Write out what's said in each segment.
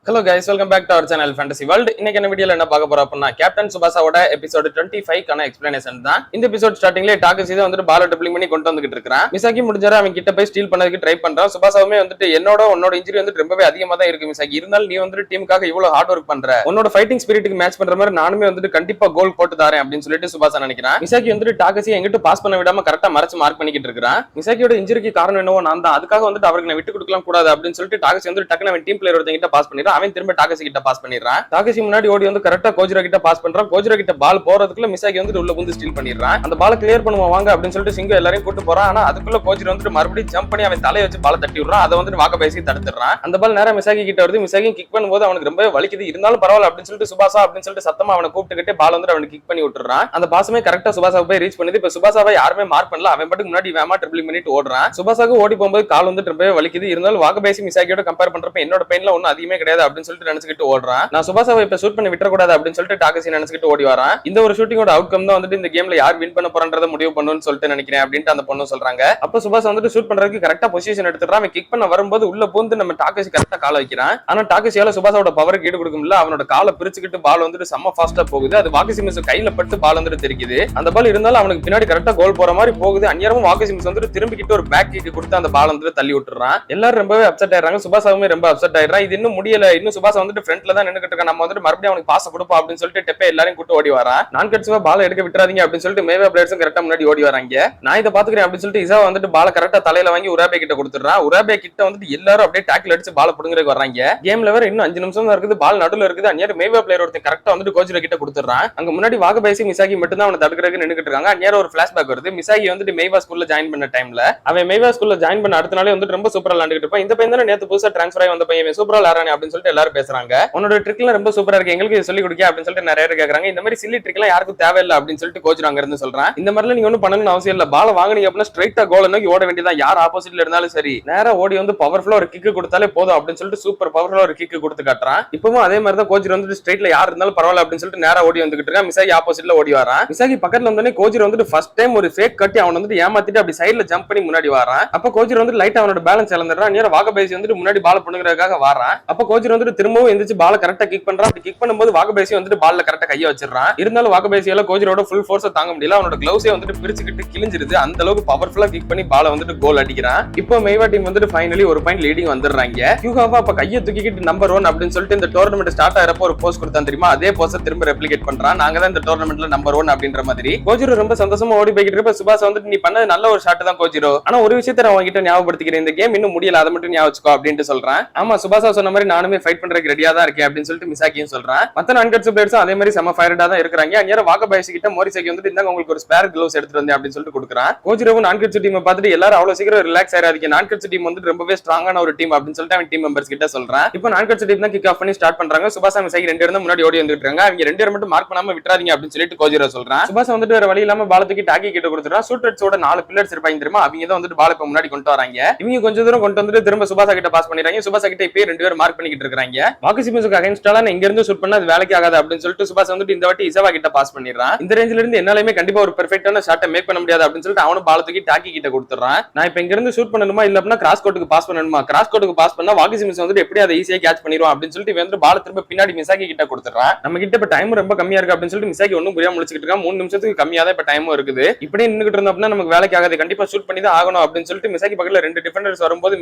Hello guys, welcome back to our channel Fantasy World. இன்னைக்கு என்ன வீடியோல என்ன பார்க்க போறோம் அப்படின்னா கேப்டன் சுபாசாவோட எபிசோட் 25 கான எக்ஸ்பிளனேஷன் தான். இந்த எபிசோட் ஸ்டார்டிங்ல டாக்கசி தான் வந்துட்டு பால டப்ளிங் பண்ணி கொண்டு வந்துகிட்டு இருக்கான். மிசாகி முடிஞ்சாரு அவன் கிட்ட போய் ஸ்டீல் பண்ணதுக்கு ட்ரை பண்றான். சுபாசாவுமே வந்துட்டு உன்னோட இன்ஜுரி வந்துட்டு ரொம்பவே அதிகமா தான் இருக்கு மிசாகி. இருந்தாலும் நீ வந்துட்டு டீமுக்காக இவ்வளவு ஹார்ட் ஒர்க் பண்ற. உன்னோட ஃபைட்டிங் ஸ்பிரிட்டுக்கு மேட்ச் பண்ற மாதிரி நானுமே வந்துட்டு கண்டிப்பா கோல் போட்டு தரேன் அப்படின்னு சொல்லிட்டு சுபாசா நினைக்கிறான். மிசாகி வந்துட்டு டாக்கசி எங்கிட்ட பாஸ் பண்ண விடாம கரெக்டா மறைச்சு மார்க் பண்ணிக்கிட்டு இருக்கான். மிசாகியோட இன்ஜுரிக்கு காரணம் என்னவோ நான் தான். அதுக்காக வந்துட்டு அவருக்கு நான் விட்டு கொடுக்கலாம் கூடாது அப்படின்னு சொல்லிட்டு டாக்கசி வந்து டக்குனு அவன் டீம் பிளேயர் ஒருத்தங்கிட்ட பாஸ் பண்ணிடுறான். அவன் திரும்ப டாக்கசி பாஸ் பண்ணிடுறான். டாகசி முன்னாடி ஓடி வந்து கரெக்ட்டா கோஜிரோ கிட்ட பாஸ் பண்றான். கோஜிரோ கிட்ட பால் போறதுக்குள்ள மிசாகி வந்து உள்ள வந்து ஸ்டீல் பண்ணிடுறான். அந்த பால் கிளியர் பண்ணுவோம் வாங்க அப்படின்னு சொல்லிட்டு சிங்கு எல்லாரையும் கூட்டு போறான். ஆனா அதுக்குள்ள கோஜிரோ வந்து மறுபடியும் ஜம்ப் பண்ணி அவன் தலையை வச்சு பால் தட்டி விடுறான். அதை வந்து வாகபேசி தடுத்துறான். அந்த பால் நேரா மிசாகி கிட்ட வருது. மிசாகி கிக் பண்ணும்போது அவனுக்கு ரொம்ப வலிக்குது. இருந்தாலும் பரவாயில்ல அப்படின்னு சொல்லிட்டு சுபாசா அப்படின்னு சொல்லிட்டு சத்தமா அவனை கூப்பிட்டுக்கிட்டே பால் வந்து அவனுக்கு கிக் பண்ணி விட்டுறான். அந்த பாசமே கரெக்டா சுபாசாவை போய் ரீச் பண்ணுது. இப்ப சுபாசாவை யாருமே மார்க் பண்ணல. அவன் பாட்டுக்கு முன்னாடி வேமா ட்ரிபிளிங் பண்ணிட்டு ஓடுறான். சுபாசாக்கு ஓடி போகும்போது கால் வந்து ரொம்ப வலிக்குது. இருந்தாலும் வாகபேசி மிசாகியோட கம்பேர் பண்றப்ப என்னோட பெயின்ல ஒன்னும் அதிகமே கிடையாது அப்படின்னு சொல்லிட்டு நினைச்சுக்கிட்டு ஓடுறான். நான் சுபாசாவை இப்ப ஷூட் பண்ணி விட்டுறக்கூடாது அப்படின்னு சொல்லிட்டு டாகசி நினைச்சுக்கிட்டு ஓடி வரான். இந்த ஒரு ஷூட்டிங்கோட அவுட்கம் தான் வந்துட்டு இந்த கேம்ல யார் வின் பண்ண போறன்றதை முடிவு பண்ணுன்னு சொல்லிட்டு நினைக்கிறேன் அப்படின்ட்டு அந்த பொண்ணு சொல்றாங்க. அப்ப சுபாஷ் வந்துட்டு ஷூட் பண்றதுக்கு கரெக்டா பொசிஷன் எடுத்துறான். அவன் கிக் பண்ண வரும்போது உள்ள பூந்து நம்ம டாகசி கரெக்டா கால வைக்கிறான். ஆனா டாகசியால சுபாஷோட பவருக்கு ஈடு கொடுக்க முடியல. அவனோட காலை பிரிச்சுக்கிட்டு பால் வந்துட்டு செம்ம ஃபாஸ்டா போகுது. அது வாகசிமிஸ் கையில பட்டு பால் வந்துட்டு தெரிக்குது. அந்த பால் இருந்தாலும் அவனுக்கு பின்னாடி கரெக்டா கோல் போற மாதிரி போகுது. அந்நேரமும் வாகசிமிஸ் வந்துட்டு திரும்பிக்கிட்டு ஒரு பேக் கிக் கொடுத்து அந்த பால் வந்துட்டு தள்ளி விட்டுறான். எல்லாரும் ரொம்பவே அப்செட் ஆயிடுறாங்க. சுபாஷாவுமே ரொம்ப அப்செட் ஆயிடுறான். இது இன்னும் முடியல. இன்னும் சுபாஷ் வந்துட்டு ஃப்ரண்ட்ல தான் நின்னுக்கிட்டு இருக்கான். நம்ம வந்துட்டு மறுபடியும் அவனுக்கு பாஸ் கொடுப்போம் அப்படின்னு சொல்லிட்டு டெப்பே எல்லாரும் கூட்டு ஓடி வரான். நான் கட்சுவா பால் எடுக்க விட்டுறாதீங்க அப்படின்னு சொல்லிட்டு மேவே பிளேயர்ஸும் கரெக்டா முன்னாடி ஓடி வராங்க. நான் இதை பாத்துக்கிறேன் அப்படின்னு சொல்லிட்டு இசா வந்துட்டு பால கரெக்டா தலையில வாங்கி உராபே கிட்ட கொடுத்துறான். உராபே கிட்ட வந்துட்டு எல்லாரும் அப்படியே டாக்கில் அடிச்சு பால புடுங்கறதுக்கு வராங்க. கேம்ல வேற இன்னும் 5 நிமிஷம் தான் இருக்குது. பால் நடுவுல இருக்குது. அந்நேரம் மேவே பிளேயர் ஒருத்தன் கரெக்டா வந்துட்டு கோஜிரோ கிட்ட கொடுத்துறான். அங்க முன்னாடி வாகபேசி மிசாகி மட்டும் தான் அவனை தடுக்கிறதுக்கு நின்னுக்கிட்டு இருக்காங்க. அந்நேரம் ஒரு பிளாஷ்பேக் வருது. மிசாகி வந்துட்டு மேவா ஸ்கூல்ல ஜாயின் பண்ண டைம்ல அவன் மேவா ஸ்கூல்ல ஜாயின் பண்ண அடுத்த நாளே வந்துட்டு ரொம்ப சூப்பரா விளையாண்டுட்டு இருப்பான். இந்த பையன் தானே நேத்து புதுசா டிரான்ஸ்ஃபர் ஆகி வந்த பையன் சூப்பரா விளையாடுறானே அப்படின்னு சொல்லிட்டு எல்லாரும் பேசுறாங்க. உன்னோட ட்ரிக்லாம் ரொம்ப சூப்பரா இருக்கு, எங்களுக்கு சொல்லி கொடுக்க அப்படின்னு சொல்லிட்டு நிறைய பேர் கேக்குறாங்க. இந்த மாதிரி சில்லி ட்ரிக் எல்லாம் யாருக்கும் தேவையில்லை அப்படின்னு சொல்லிட்டு கோச் அங்க இருந்து சொல்றான். இந்த மாதிரிலாம் நீங்க ஒன்னும் பண்ணணும்னு அவசியம் இல்ல. பால வாங்குனீங்க அப்படின்னா ஸ்ட்ரைட்டா கோல் நோக்கி ஓட வேண்டியதான். யார் ஆப்போசிட்ல இருந்தாலும் சரி நேரா ஓடி வந்து பவர்ஃபுல்லா ஒரு கிக் கொடுத்தாலே போதும் அப்படின்னு சொல்லிட்டு சூப்பர் பவர்ஃபுல்லா ஒரு கிக் கொடுத்து காட்டுறான். இப்பவும் அதே மாதிரி தான் கோச் வந்து ஸ்ட்ரைட்ல யார் இருந்தாலும் பரவாயில்ல அப்படின்னு சொல்லிட்டு நேரா ஓடி வந்துகிட்டு இருக்கான். மிசாகி ஆப்போசிட்ல ஓடி வரான். மிசாகி பக்கத்துல வந்தோடனே கோச் வந்துட்டு ஃபர்ஸ்ட் டைம் ஒரு ஃபேக் கட்டி அவன் வந்துட்டு ஏமாத்திட்டு அப்படி சைடுல ஜம்ப் பண்ணி முன்னாடி வரான். அப்ப கோச் வந்து லைட்டா அவனோட பேலன்ஸ் இழந்துறான். நேரா வாகபேசி வந்துட்டு முன்னாடி பால் பண்ணுறதுக்காக வரான். அப்ப கோச் வந்துட்டு திரும்பவும் எந்திரிச்சு பால கரெக்டா கிக் பண்றான். அப்படி கிக் பண்ணும்போது வாகபேசி வந்துட்டு பால்ல கரெக்டா கையை வச்சிடறான். இருந்தாலும் வாகபேசியால கோஜிரோட ஃபுல் ஃபோர்ஸை தாங்க முடியல. அவனோட கிளவுஸே வந்துட்டு பிரிச்சுக்கிட்டு கிழிஞ்சிருது. அந்த அளவுக்கு பவர்ஃபுல்லா கிக் பண்ணி பால வந்துட்டு கோல் அடிக்கிறான். இப்போ மேவா டீம் வந்துட்டு ஃபைனலி ஒரு பாயிண்ட் லீடிங் வந்துடுறாங்க. யூகாவா அப்ப கையை தூக்கிட்டு நம்பர் 1 அப்படின்னு சொல்லிட்டு இந்த டோர்னமெண்ட் ஸ்டார்ட் ஆகிறப்போ ஒரு போஸ்ட் கொடுத்தான் தெரியுமா, அதே போஸ்ட் திரும்ப ரெப்ளிகேட் பண்றான். நாங்க தான் இந்த டோர்னமெண்ட்ல நம்பர் 1 அப்படின்ற மாதிரி. கோஜிரோ ரொம்ப சந்தோஷமா ஓடி போய்கிட்டு இருப்ப சுபாஷ் வந்துட்டு நீ பண்ணது நல்ல ஒரு ஷாட் தான் கோஜிரோ, ஆனா ஒரு விஷயத்தை நான் உங்ககிட்ட ஞாபகப்படுத்திக்கிறேன், இந்த கேம் இன்னும் முடியல, அதை மட்டும் ஞாபகம் வச்சுக்கோ அப்படின்ட்டு சொல்றான். ஆமா சுபாஷா சொன்ன மாதிரி நானுமே ஃபைட் பண்றதுக்கு ரெடியா தான் இருக்கேன் அப்படின்னு சொல்லிட்டு மிசாகியும் சொல்றான். மத்த நான்கட்ஸ் பிளேயர்ஸும் அதே மாதிரி செம ஃபயர்டா தான் இருக்காங்க. அந்நேரம் வாகபேசி கிட்ட மோரிசாகி வந்துட்டு இந்தாங்க உங்களுக்கு ஒரு ஸ்பேர் கிளவுஸ் எடுத்துட்டு வந்தேன் அப்படின்னு சொல்லிட்டு கொடுக்குறான். கோஜிரோவும் நான்கட்ஸ் டீமை பார்த்துட்டு எல்லாரும் அவ்வளவு சீக்கிரம் ரிலாக்ஸ் ஆயிராதீங்க, நான்கட்ஸ் டீம் வந்து ரொம்பவே ஸ்ட்ராங்கான ஒரு டீம் அப்படின்னு சொல்லிட்டு அவன் டீம் மெம்பர்ஸ் கிட்ட சொல்றான். இப்போ நான்கட்ஸ் டீம் தான் கிக் ஆஃப் பண்ணி ஸ்டார்ட் பண்றாங்க. சுபாஷா மிசாகி 2 பேரும் முன்னாடி ஓடி வந்துட்டு இருக்காங்க. அவங்க 2 பேரும் மட்டும் மார்க் பண்ணாம விட்டுறாதீங்க அப்படின்னு சொல்லிட்டு கோஜிரோ சொல்றான். சுபாஷா வந்துட்டு வேற வழி இல்லாம பால தூக்கி டாக்கி கிட்ட கொடுத்துறான். ஷூட்டர்ஸோட 4 பில்லர்ஸ் இருப்பாங்க தெரியுமா, அவங்க தான் வந்துட்டு பால இப்ப முன்னாடி கொண்டு வராங்க. இவங்க கொஞ்சம் தூரம் கொண்டு வந்துட்டு திரும்ப சுபாஷா கிட்ட பாஸ் பண்ணிடுறாங்க. சுபாஷா கிட்ட இப்பயே 2 பேரும் மார்க் பண்ணிக்கிட்டு இருக்காங்க. வாகசிமிஸுக்கு அகைன்ஸ்டால இங்க இருந்து ஷூட் பண்ணா அது வேலைக்கு ஆகாது அப்படின்னு சொல்லிட்டு சுபாஷ் வந்துட்டு இந்த வாட்டி இசவா கிட்ட பாஸ் பண்ணிடுறான். இந்த ரேஞ்சில இருந்து என்னாலுமே கண்டிப்பா ஒரு பெர்ஃபெக்ட்டான ஷாட்டை மேக் பண்ண முடியாது அப்படின்னு சொல்லிட்டு அவனும் பால தூக்கி டாக்கி கிட்ட கொடுத்துறான். நான் இப்ப இங்க இருந்து ஷூட் பண்ணணுமா இல்ல அப்படின்னா கிராஸ் கோட்டுக்கு பாஸ் பண்ணணுமா, கிராஸ் கோட்டுக்கு பாஸ் பண்ணா வாகசிமிஸ் வந்துட்டு எப்படி அதை ஈஸியா கேட்ச் பண்ணிடுவான் அப்படின்னு சொல்லிட்டு வந்து பால திரும்ப பின்னாடி மிசாகி கிட்ட கொடுத்துறான். நம்ம கிட்ட இப்ப டைம் ரொம்ப கம்மியா இருக்கு அப்படின்னு சொல்லிட்டு மிசாகி ஒன்னும் புரியாம முடிச்சுக்கிட்டு இருக்கான். 3 நிமிஷத்துக்கு கம்மியா தான் இப்ப டைமும் இருக்குது. இப்படியே நின்னுகிட்டு இருந்தோம் அப்படின்னா நமக்கு வேலைக்கு ஆகாது, கண்டிப்பா ஷூட் பண்ணி தான் ஆகணும் அப்படின்னு சொல்லிட்டு மிசாகி பக்கத்துல 2 டிஃபெண்டர்ஸ் வரும்போது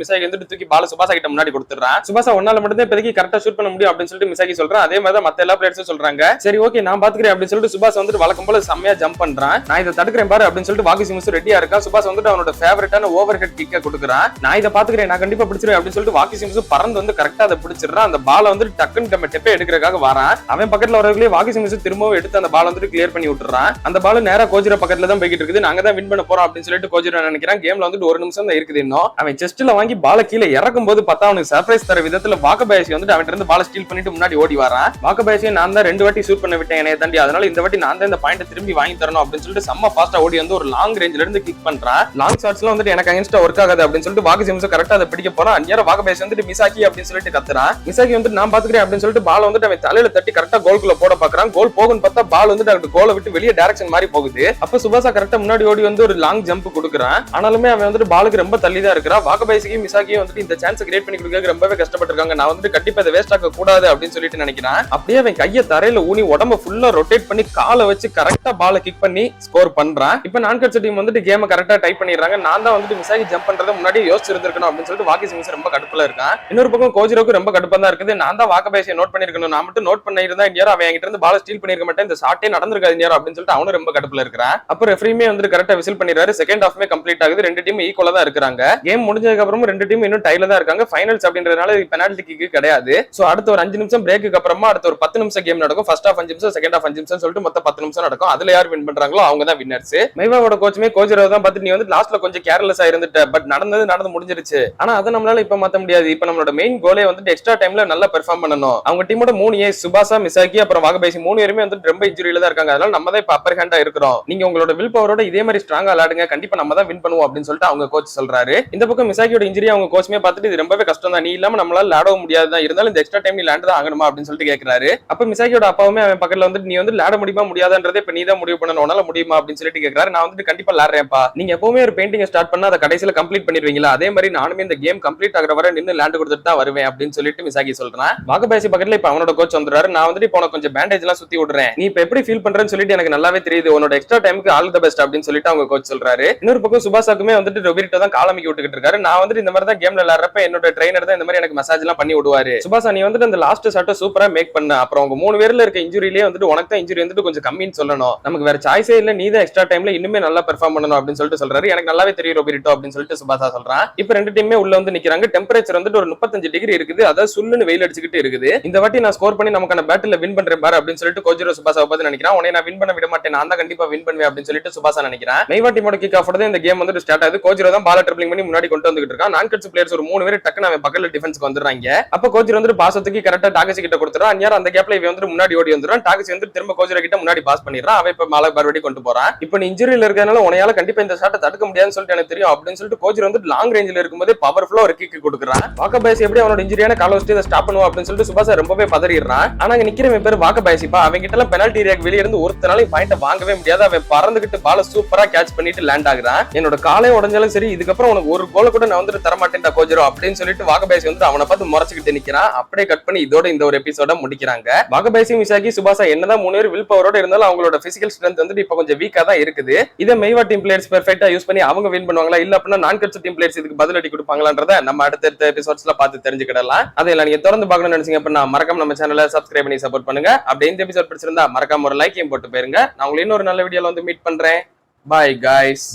மிசாகி வந்துட்டு தூக்கி பால சுபாஷா கிட்ட முன்னாடி கொடுத்துறான். சுபாஷா ஒன்னால மட்டும் தான் இப்போதைக்கு கரெக்டா ஷூட் பண்ண முடியும் அப்படின்னு சொல்லிட்டு மிசாகி சொல்றான். அதே மாதிரி மத்த எல்லா பிளேயர்ஸும் சொல்றாங்க. சரி ஓகே நான் பாத்துக்கிறேன் அப்படின்னு சொல்லிட்டு சுபாஷ் வந்துட்டு வழக்கம் போல செம்மையா ஜம்ப் பண்றான். நான் இதை தடுக்கிறேன் பாரு அப்படின்னு சொல்லிட்டு வாகசிமிஸ் ரெடியா இருக்கா. சுபாஷ் வந்துட்டு அவனோட ஃபேவரட்டான ஓவர் ஹெட் கிக்க கொடுக்குறான். நான் இதை பாத்துக்கிறேன், நான் கண்டிப்பா பிடிச்சிருவேன் அப்படின்னு சொல்லிட்டு வாகசிமிஸ் பறந்து வந்து கரெக்டா அதை பிடிச்சிடுறான். அந்த பால வந்துட்டு டக்குன்னு நம்ம டெப்பே எடுக்கிறதுக்காக வரான். அவன் பக்கத்துல வரவங்களே வாகசிமிஸ் திரும்பவும் எடுத்து அந்த பால் வந்துட்டு கிளியர் பண்ணி விட்டுறான். அந்த பால் நேரா கோஜிரோ பக்கத்துல தான் போய்கிட்டு இருக்குது. நாங்க தான் வின் பண்ண போறோம் அப்படின்னு சொல்லிட்டு கோஜிரோ நினைக்கிறான். கேம்ல வந்துட்டு 1 நிமிஷம் தான் இருக்குது இன்னும். அவன் செஸ்ட்ல வாங்கி பால கீழே இறக்கும் போது பார்த்தா அவனுக்கு சர்ப்ரைஸ் தர விதத்துல வாகபேசி வந்துட்டு அவன் இருந்து பால ஸ்டீல் பண்ணிட்டு முன்னாடி ஓடி வரான். வாகபேசியை நான் தான் 2 வாட்டி ஷூட் பண்ண விட்டேன் என்னைய தாண்டி, அதனால இந்த வாட்டி நான் தான் இந்த பாயிண்ட் திரும்பி வாங்கி தரணும் அப்படின்னு சொல்லிட்டு செம்ம ஃபாஸ்டா ஓடி வந்து ஒரு லாங் ரேஞ்ச்ல இருந்து கிக் பண்றான். லாங் ஷாட்ஸ்ல வந்துட்டு எனக்கு அகைன்ஸ்டா ஒர்க் ஆகாது அப்படின்னு சொல்லிட்டு வாகசிமிஸ் கரெக்டா அதை பிடிக்க போறான். அந்நேரம் வாகபேசி வந்துட்டு மிசாகி அப்படின்னு சொல்லிட்டு கத்துறான். மிசாகி வந்துட்டு நான் பாத்துக்கிறேன் அப்படின்னு சொல்லிட்டு பால் வந்துட்டு அவன் தலையில தட்டி கரெக்டா கோல்குள்ள போட பாக்குறான். கோல் போகுன்னு பார்த்தா பால் வந்துட்டு கோலை விட்டு வெளியே டைரக்ஷன் மாதிரி போகுது. அப்ப சுபாஷா கரெக்டா முன்னாடி ஓடி வந்து ஒரு லாங் ஜம்ப் கொடுக்குறான். ஆனாலுமே அவன் வந்துட்டு பாலுக்கு ரொம்ப தள்ளி தான் இருக்கிறான். வாகபேசிக்கு மிசாகியும் வந்துட்டு இந்த சான்ஸ் கிரியேட் பண்ணி கொடுக்க ரொம்பவே கஷ்டப்பட்டிருக்காங்க. நான் வந்துட்டு கண்டிப்பா இதை வேஸ்ட் ஆக்க கூடாது அப்படின்னு சொல்லிட்டு நினைக்கிறான். அப்படியே அவன் கையை தரையில ஊனி உடம்ப ஃபுல்லா ரொட்டேட் பண்ணி காலை வச்சு கரெக்டா பால கிக் பண்ணி ஸ்கோர் பண்றான். இப்ப நான் கட்ச டீம் வந்துட்டு கேம் கரெக்டா டைப் பண்ணிடுறாங்க. நான் தான் வந்துட்டு மிசாகி ஜம்ப் பண்றதை முன்னாடி யோசிச்சு இருந்திருக்கணும் அப்படின்னு சொல்லிட்டு வாக்கி சிமிஸ் ரொம்ப கடுப்புல இருக்கான். இன்னொரு பக்கம் கோஜிரோக்கு ரொம்ப கடுப்பா தான் இருக்குது. நான் தான் வாக்கபாயசியை நோட் பண்ணிருக்கணும், நான் மட்டும் நோட் பண்ணிருந்தா இந்தியா அவன் என்கிட்ட இருந்து பால ஸ்டீல் பண்ணிருக்க மாட்டேன், இந்த ஷாட்டே நடந்திருக்காது இந்தியா அப்படின்னு சொல்லிட்டு அவனும் ரொம்ப கடுப்புல இருக்கிறான். அப்ப ரெஃப்ரியுமே வந்து கரெக்டா விசில் பண்ணிடுறாரு. செகண்ட் ஹாஃப்மே கம்ப்ளீட் ஆகுது. ரெண்டு டீம் ஈக்குவலா தான் இருக்காங்க. கேம் முடிஞ்சதுக்கு அப்புறமும் ரெண்டு டீம் இன்னும் டைல தான் இருக்காங்க. ஃபைனல்ஸ் அப்படின்றதுனால பெனால்டி கிக் கிடையாது. சோ அடுத்த ஒரு 5 நிமிஷம் பிரேக்கு அப்புறமா அடுத்த ஒரு 10 நிமிஷம் கேம் நடக்கும். ஃபர்ஸ்ட் ஹாஃப் 5 நிமிஷம், செகண்ட் ஹாஃப் 5 நிமிஷம் சொல்லிட்டு மொத்தம் 10 நிமிஷம் நடக்கும். அதுல யார் வின் பண்றாங்களோ அவங்க தான் வின்னர்ஸ். மைவாவோட கோச்சுமே கோஜிரோ தான் பார்த்து நீ வந்து லாஸ்ட்ல கொஞ்சம் கேர்லெஸ்ஸா இருந்துட்ட, பட் நடந்து முடிஞ்சிருச்சு. ஆனா அதை நம்மளால இப்ப மாத்த முடியாது. இப்ப நம்மளோட மெயின் கோலே வந்து எக்ஸ்ட்ரா டைம்ல நல்லா பெர்ஃபார்ம் பண்ணணும். அவங்க டீமோட 3 ஏஸ் சுபாசா, மிசாகி அப்புறம் வாகபாயசி 3 பேருமே வந்து ரொம்ப இன்ஜுரியில தான் இருக்காங்க. அதனால நம்ம தான் இப்ப அப்பர் ஹேண்டா இருக்கிறோம். நீங்க உங்களோட வில் பவரோட இதே மாதிரி ஸ்ட்ராங்கா விளையாடுங்க, கண்டிப்பா நம்ம தான் வின் பண்ணுவோம் அப்படின்னு சொல்லிட்டு அவங்க கோச் சொல்றாரு. இந்த பக்கம் மிசாகியோட இன்ஜுரி அவங்க கோச்சுமே பார்த்துட்டு இது ரொம்பவே கஷ்டம் தான், நீ இல்லாம நம்மளால விளையாடவும் முடியாது தான், இருந்தாலும் இந்த எக்ஸ்ட்ரா டைம் நீ லேண்ட் தான் ஆகணுமா அப்படின்னு சொல்லிட்டு கேட்கிறாரு. அப்ப மிசாகியோட அப்பாவுமே அவன் பக்கத்துல வந்து நீ வந்து விளையாட முடியுமா முடியாதுன்றதே இப்ப நீ தான் முடிவு பண்ணணும், உன்னால முடியுமா அப்படின்னு சொல்லிட்டு கேட்கிறாரு. நான் வந்து கண்டிப்பா விளையாடுறேன்ப்பா, நீங்க எப்பவுமே ஒரு பெயிண்டிங் ஸ்டார்ட் பண்ணா அதை கடைசியில கம்ப்ளீட் பண்ணிடுவீங்களா, அதே மாதிரி நானுமே இந்த கேம் கம்ப்ளீட் ஆகிற வரை நின்று லேண்ட் கொடுத்துட்டு தான் வருவேன் அப்படின்னு சொல்லிட்டு மிசாகி சொல்றான். வாகபாயசி பக்கத்துல இப்ப அவனோட கோச் வந்துறாரு. நான் வந்துட்டு இப்போ கொஞ்சம் பேண்டேஜ் எல்லாம் சுத்தி விடுறேன், நீ இப்ப எப்படி ஃபீல் பண்றேன்னு சொல்லிட்டு எனக்கு நல்லாவே தெரியுது, உன்னோட எக்ஸ்ட்ரா டைமுக்கு ஆல் தி பெஸ்ட் அப்படின்னு சொல்லிட்டு அவங்க கோச் சொல்றாரு. இன்னொரு பக்கம் சுபாசாக்குமே வந்துட்டு ரொபிரிட்டோ தான் காலமிக்கி விட்டுக்கிட்டு இருக்காரு. நான் வந்துட்டு இந்த மாதிரி தான் கேம்ல விளையாடுறப்ப என்னோட ட்ரைனர் தான் இந்த மாதிரி எனக்கு மெசேஜ் எல்லாம் பண்ணி விடுவாரு. சுபாசா நீ வந்துட்டு அந்த லாஸ்ட் ஷாட்டை சூப்பரா மேக் பண்ண, அப்புறம் உங்க 3 பேர்ல இருக்க இன்ஜுரியிலேயே வந்துட்டு உனக்கு தான் இன்ஜுரி வந்துட்டு கொஞ்சம் கம்மின்னு சொல்லணும், நமக்கு வேற சாய்ஸே இல்ல, நீ தான் எக்ஸ்ட்ரா டைம்ல இன்னுமே நல்லா பெர்ஃபார்ம் பண்ணணும் அப்படின்னு சொல்லிட்டு சொல்றாரு. எனக்கு நல்லாவே தெரியும் ரொபிரிட்டோ அப்படின்னு சொல்லிட்டு சுபாசா சொல்றான். இப்ப ரெண்டு டீமே உள்ள வந்து நிக்கிறாங்க. டெம்பரேச்சர் வந்துட்டு ஒரு 35 டிகிரி இருக்குது, அதாவது சுல்லுன்னு வெயில் அடிச்சுக்கிட்டு இருக்குது. இந்த வாட்டி நான் ஸ்கோர் பண்ணி நமக்கான பேட்டில் வின் பண்றேன் பாரு அப்படின்னு சொல்லிட்டு கோஜிரோ சுபாசாவை பார்த்து நினைக்கிறான். உன்னை நான் வின் பண்ண விட மாட்டேன், நான் தான் கண்டிப்பா வின் பண்ணுவேன் அப்படின்னு சொல்லிட்டு சுபாசா நினைக்கிறேன். மெய்வா டீமோட கிக் ஆஃப் இந்த கேம் வந்து ஸ்டார்ட் ஆகுது. கோஜிரோ தான் பால ட்ரிப்ளிங் பண்ணி முன்னாடி கொண்டு வந்துட்டு இருக்கான். நான் கட்ஸ் பிளேயர்ஸ் ஒரு 3 பேர் டக்குன்னு அவன் பக்கத்துல டிஃபென்ஸ்க்கு வந்துறாங்க. அப்ப கோஜிரோ வந்து பாசத்துக்கு கரெக்டா டாகசி கிட்ட கொடுத்துறான். அந்நேரம் அந்த கேப்ல இவன் வந்து முன்னாடி ஓடி வந்துறான். டாகசி வந்து திரும்ப கோஜிரோ கிட்ட முன்னாடி பாஸ் பண்ணிடுறான். அவன் இப்ப மாலை மறுபடி கொண்டு போறான். இப்ப நீ இன்ஜுரியில இருக்கறனால உனையால கண்டிப்பா இந்த ஷாட்டை தடுக்க முடியாதுன்னு சொல்லிட்டு எனக்கு தெரியும் அப்படின்னு சொல்லிட்டு கோஜிரோ வந்து லாங் ரேஞ்சில இருக்கும்போது பவர்ஃபுல்லா ஒரு கிக் கொடுக்குறான். வாகபாயசி எப்படி அவனோட இன்ஜுரியான கால வச்சு இதை ஸ்டாப் பண்ணுவோம் அப்படின்னு சொல்லிட்டு சுபாசா ரொம்பவே பதறிடுறான். ஆனா அங்க நிக்கிறவன் பேர் வாகபாயசிப்பா, அவங்க கிட்ட எல்லாம் பெனால்டி ஏரியாக்கு வெளியே இருந்து ஒருத்தனாலையும் பாயிண்ட் வாங்கவே முடியாது. அவன் பறந்துகிட்டு பால சூப்பரா கேட்ச் பண்ணிட்டு லேண்ட் ஆகுறான். என்னோட காலே உடஞ்சாலும் சரி, இதுக்கப்புறம் உனக்கு ஒரு கோல கூட நான் வந்துட்டு தரமாட்டேன்டா கோஜிரோ அப்படின்னு சொல்லிட்டு வாகபாயசி வந்து அவனை பார்த்து முறைச்சுக்கிட்டு நிக்கிறான். அப்படியே கட் பண்ணி இதோட இந்த ஒரு எபிசோட முடிக்கிறாங்க. வாகபாயசி, மிசாகி, சுபாசா என்னதான் 3 பேர் வில் பவரோட இருந்தாலும் அவங்களோட பிசிக்கல் ஸ்ட்ரென்த் வந்துட்டு இப்ப கொஞ்சம் வீக்கா தான் இருக்குது. இதை மெய்வா டீம் பிளேயர்ஸ் பெர்ஃபெக்ட்டா யூஸ் பண்ணி அவங்க வின் பண்ணுவாங்களா, இல்ல அப்படின்னா நான் கட்ஸ் டீம் பிளேயர்ஸ் இதுக்கு பதிலடி கொடுப்பாங்களான்றத நம்ம அடுத்த எபிசோட்ஸ்ல பார்த்து தெரிஞ்சுக்கிடலாம். அதெல்லாம் நீங்க தொடர்ந்து பார்க்கணும்னு நினைச்சீங்க அப்படின்னா மறக்காம நம்ம சேனலை சப்ஸ்கிரைப் பண்ணி சப்போர்ட் பண்ணுங்க. அப்படியே இந்த எபிசோட் பிடிச்சிருந்தா மறக்காம ஒரு லைக்கையும் போட்டு போயிருங்க. நான் உங்களை இன்னொரு நல்ல வீடியோல வந்து மீட் பண்றேன். Bye guys.